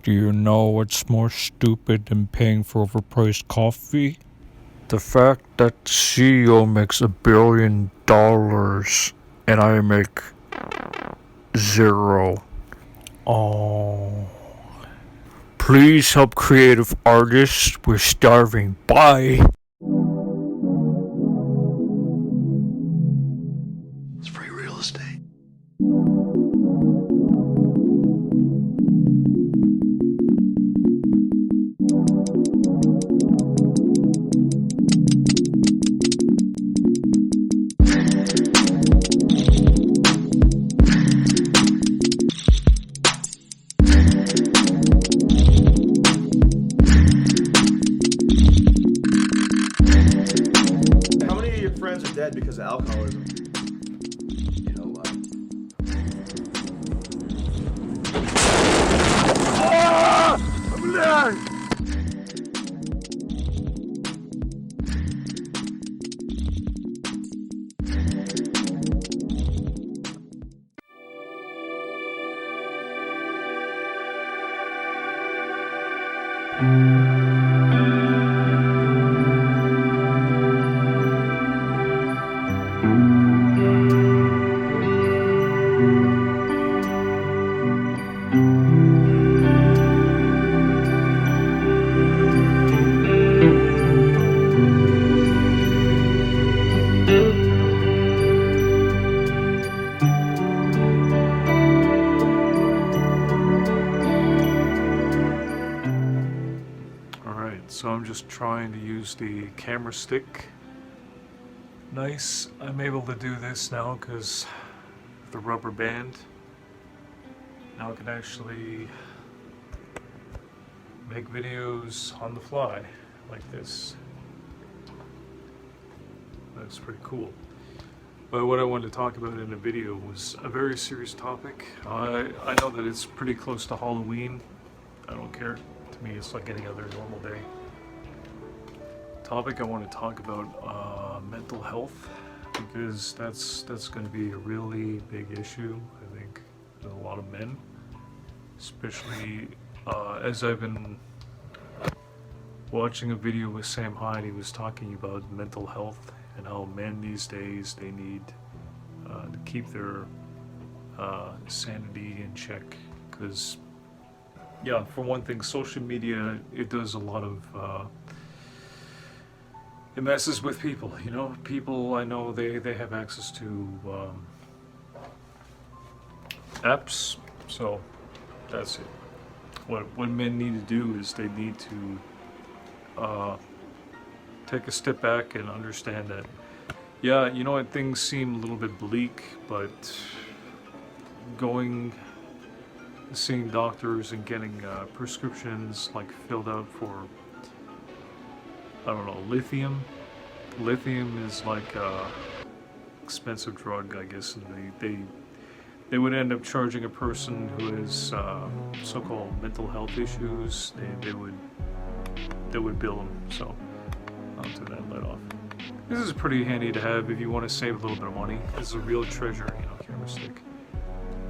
Do you know what's more stupid than paying for overpriced coffee? The fact that the CEO makes $1 billion and I make zero. Oh. Please help creative artists. We're starving. Bye. It's free real estate. How many of your friends are dead because of alcoholism? You know what? I'm done. Alright, so I'm just trying to use the camera stick. Nice, I'm able to do this now because the rubber band. Now I can actually make videos on the fly like this. That's pretty cool. But what I wanted to talk about in the video was a very serious topic. I know that it's pretty close to Halloween. I don't care. To me, it's like any other normal day. Topic I want to talk about mental health, because that's going to be a really big issue, I think, with a lot of men, especially as I've been watching a video with Sam Hyde. He was talking about mental health and how men these days, they need to keep their sanity in check, because yeah, for one thing, social media, it does a lot of it messes with people, you know. People, I know they have access to apps, so that's it. What men need to do is they need to take a step back and understand that, yeah, you know what, things seem a little bit bleak, but seeing doctors and getting prescriptions like filled out for, I don't know, lithium. Lithium is like a expensive drug, I guess, and they would end up charging a person who has so-called mental health issues. They would bill them. So I'll turn that light off. This is pretty handy to have if you want to save a little bit of money. It's a real treasure, you know, camera stick.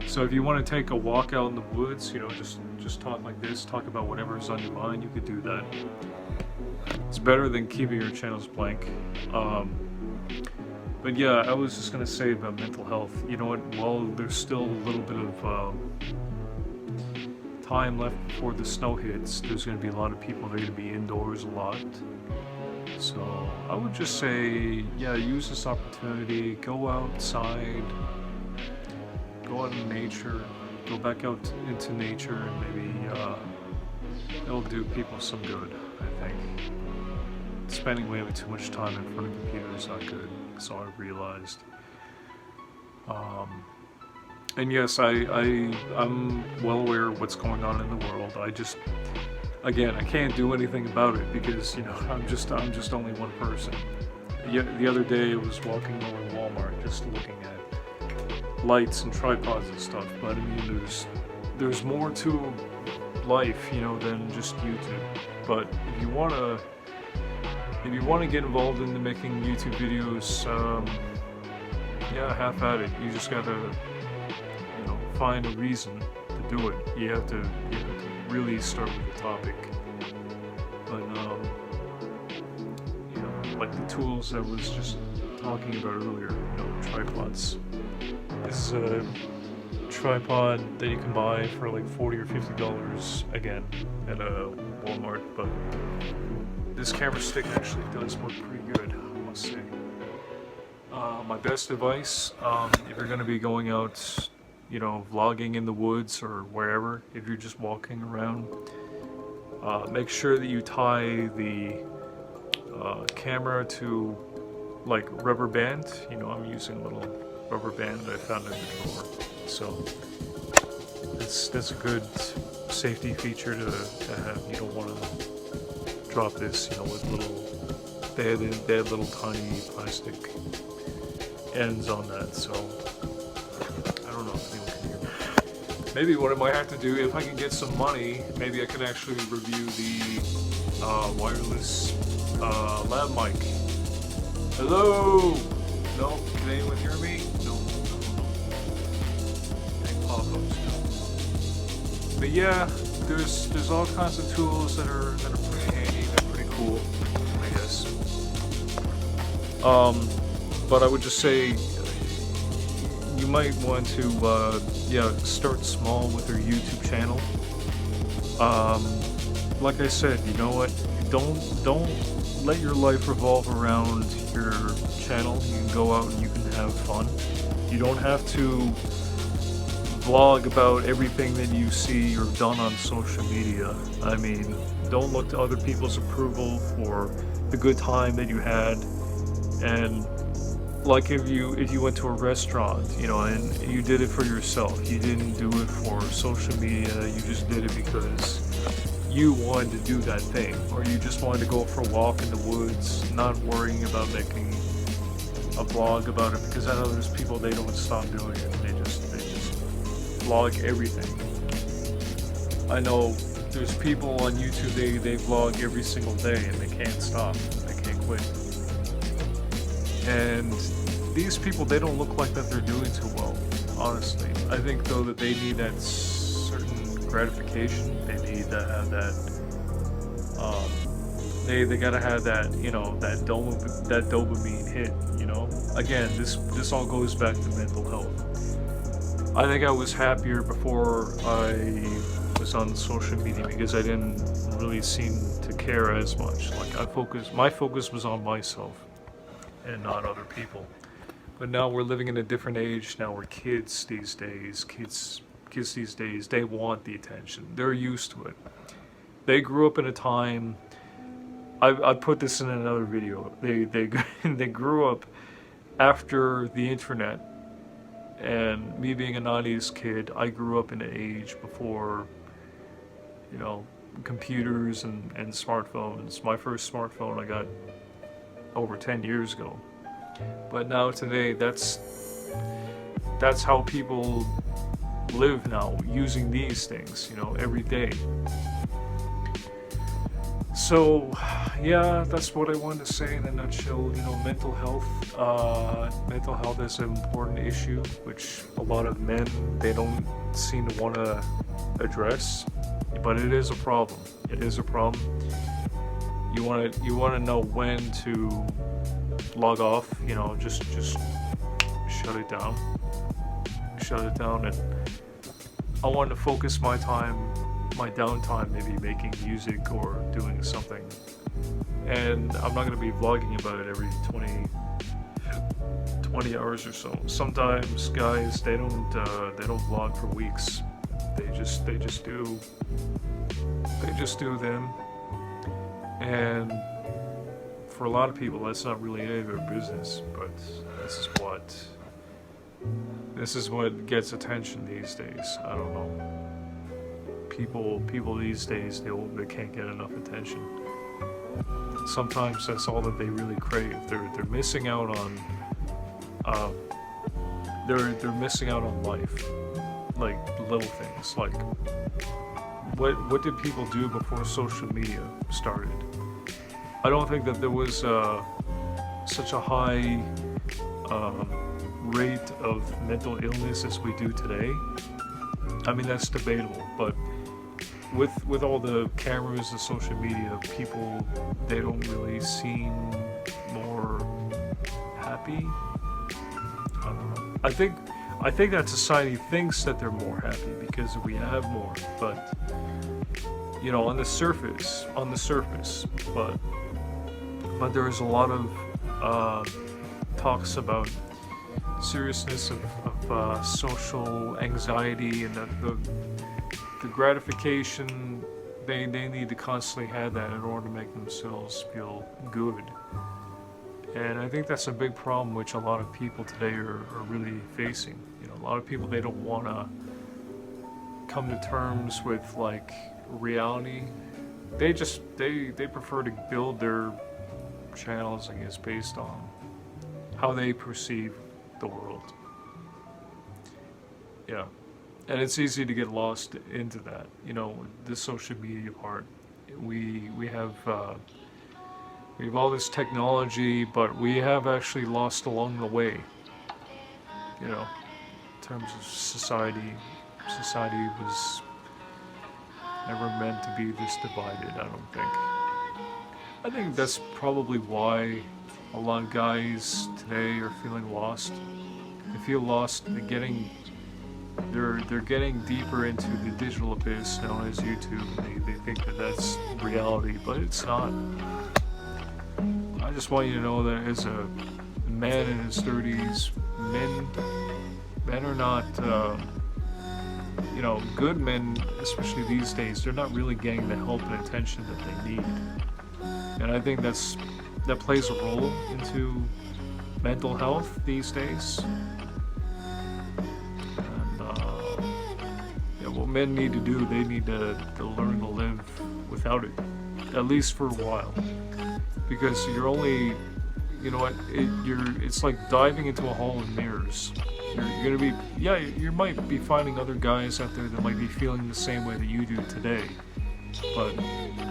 So if you want to take a walk out in the woods, you know, just talk like this, talk about whatever's on your mind, you could do that. It's better than keeping your channels blank. But yeah, I was just gonna say about mental health. You know what? While there's still a little bit of time left before the snow hits, there's gonna be a lot of people that are gonna be indoors a lot. So I would just say, yeah, use this opportunity. Go outside. Go out in nature, go back out into nature, and maybe it'll do people some good, I think. Spending way too much time in front of a computer is not good, so I realized. And yes, I'm well aware of what's going on in the world. Again, I can't do anything about it because, you know, I'm just only one person. The other day I was walking over to Walmart just looking at lights and tripods and stuff, but I mean, there's more to life, you know, than just YouTube. But if you wanna get involved in making YouTube videos, yeah, have at it. You just gotta, you know, find a reason to do it. You have to really start with the topic. But you know, like the tools I was just talking about earlier, you know, tripods. This is a tripod that you can buy for like $40 or $50 again at a Walmart, but this camera stick actually does work pretty good, I must say. My best advice, if you're going to be going out, you know, vlogging in the woods or wherever, if you're just walking around, make sure that you tie the camera to like rubber band. You know, I'm using a little rubber band that I found in the drawer, so that's a good safety feature to have. You don't want to drop this, you know, with little, they had little tiny plastic ends on that, so I don't know if anyone can hear me. Maybe what I might have to do, if I can get some money, maybe I can actually review the wireless lav mic. Hello? No? Can anyone hear me? No. Any pop-ups? No. But yeah, there's all kinds of tools that are pretty handy, they're pretty cool, I guess. But I would just say you might want to start small with your YouTube channel. Like I said, you know what? Don't let your life revolve around your channel. You can go out and you can have fun. You don't have to vlog about everything that you see or done on social media. I mean, don't look to other people's approval for the good time that you had. And like if you went to a restaurant, you know, and you did it for yourself, you didn't do it for social media, you just did it because you wanted to do that thing, or you just wanted to go for a walk in the woods, not worrying about making a vlog about it, because I know there's people, they don't stop doing it, they just vlog everything. I know there's people on YouTube, they vlog every single day and they can't stop, they can't quit. And these people, they don't look like that they're doing too well, honestly. I think though that they need that certain gratification. They need to have that, they gotta have that, you know, that dopamine hit, you know. Again, this all goes back to mental health. I think I was happier before I was on social media because I didn't really seem to care as much. Like my focus was on myself and not other people. But now we're living in a different age. Now we're kids these days. Kids these days, they want the attention. They're used to it. They grew up in a time. I put this in another video. They grew up after the internet. And me being a 90s kid, I grew up in an age before, you know, computers and smartphones. My first smartphone I got over 10 years ago. But now today, that's how people live now, using these things, you know, every day. So yeah, that's what I wanted to say in a nutshell. You know, mental health is an important issue, which a lot of men, they don't seem to want to address, but it is a problem. It is a problem. You want to know when to log off, you know, just shut it down, and I want to focus my downtime, maybe making music or doing something, and I'm not going to be vlogging about it every 20 hours or so. Sometimes guys, they don't vlog for weeks. They just do them, and for a lot of people, that's not really any of their business, but this is what gets attention these days. I don't know. People these days, they can't get enough attention. Sometimes that's all that they really crave. They're missing out on they're missing out on life, like little things. Like what did people do before social media started? I don't think that there was such a high rate of mental illness as we do today. I mean, that's debatable, but with all the cameras and social media, people, they don't really seem more happy. I don't know. I think that society thinks that they're more happy because we have more, but you know, on the surface, but there's a lot of talks about seriousness of social anxiety, and that the gratification, they need to constantly have that in order to make themselves feel good. And I think that's a big problem which a lot of people today are really facing. You know, a lot of people, they don't want to come to terms with like reality. They prefer to build their channels, I guess, based on how they perceive the world. Yeah. And it's easy to get lost into that. You know, the social media part. We have all this technology, but we have actually lost along the way. You know, in terms of society. Society was never meant to be this divided, I don't think. I think that's probably why a lot of guys today are feeling lost. They feel lost. They're getting deeper into the digital abyss known as YouTube. They think that that's reality, but it's not. I just want you to know that as a man in his 30s, men are not, you know, good men, especially these days, they're not really getting the help and attention that they need. And I think that plays a role into mental health these days. And yeah, what men need to do, they need to learn to live without it, at least for a while. Because you're only, you know what, it's like diving into a hall of mirrors. You're gonna be, yeah, you might be finding other guys out there that might be feeling the same way that you do today. But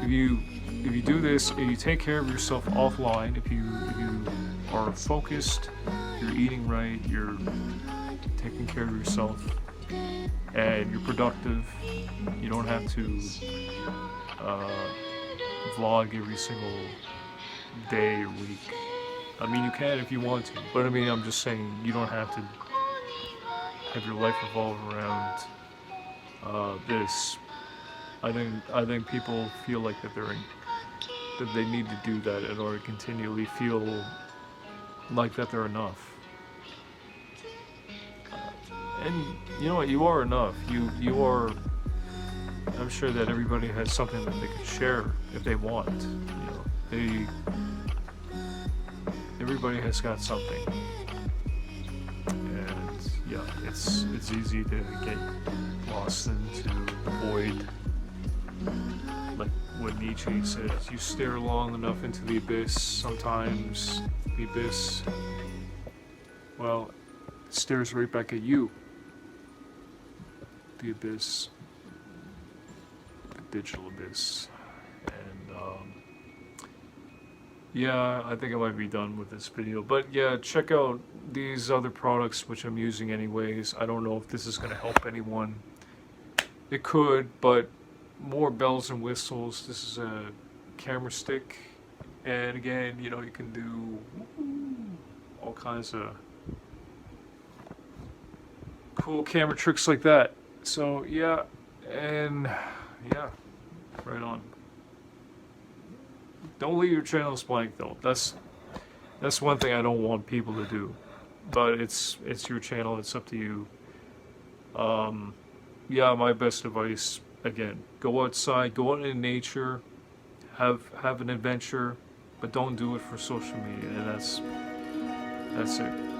if you do this, if you take care of yourself offline, if you are focused, you're eating right, you're taking care of yourself, and you're productive, you don't have to vlog every single day or week. I mean, you can if you want to, but I mean, I'm just saying you don't have to have your life revolve around this. I think people feel like that they need to do that in order to continually feel like that they're enough. And you know what? You are enough. You are. I'm sure that everybody has something that they can share if they want. You know, everybody has got something. And yeah, it's easy to get lost into the void. Like what Nietzsche says, you stare long enough into the abyss, sometimes the abyss, well, it stares right back at you. The abyss, the digital abyss. And yeah, I think I might be done with this video, but yeah, check out these other products which I'm using anyways. I don't know if this is going to help anyone. It could, but more bells and whistles. This is a camera stick, and again, you know, you can do all kinds of cool camera tricks like that. So yeah, and yeah, right on. Don't leave your channels blank though. That's one thing I don't want people to do. But it's your channel. It's up to you. Yeah, my best advice, again, go outside, go out in nature, have an adventure, but don't do it for social media. And that's it.